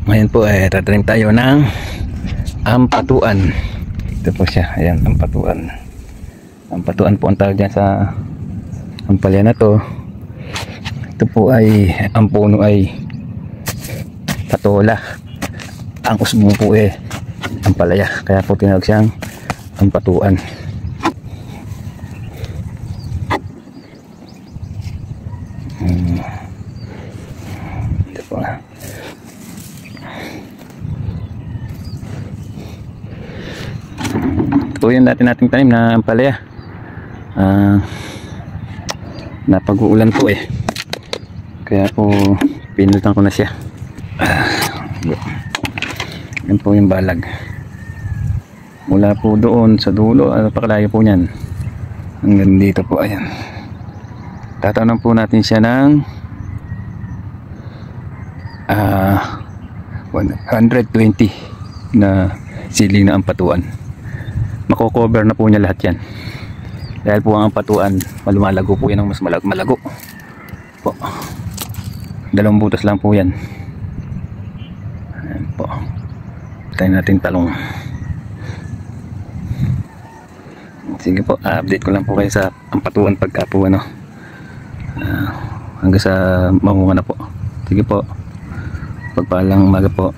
Ngayon po ay tatanim tayo ng ampatuan. Ito po siya, ayan, ampatuan. Ampatuan po ang tawag dyan sa ampalaya na to. Ito po ay, ang puno ay patola. Ang usbo po eh ampalaya, kaya po tinawag siyang ampatuan. Ito po. Ito yung nating tanim na ampalaya. Napag-uulan po eh, kaya po pinilitan ko na siya. Yan po yung balag. Mula po doon sa dulo, napakalayo po niyan hanggang dito po, ayan. Tatanan po natin siya ng 120 na siling na ampatuan. Mako-cover na po niya lahat yan, dahil po ang ampatuan malumalago po yan ng mas malago po. 2 butas lang po yan. Ayan po. Tayo natin talong. Sige po, update ko lang po kayo sa ampatuan pagka po ano, hanggang sa mamunga na po. Sige po, pagpalang umaga po.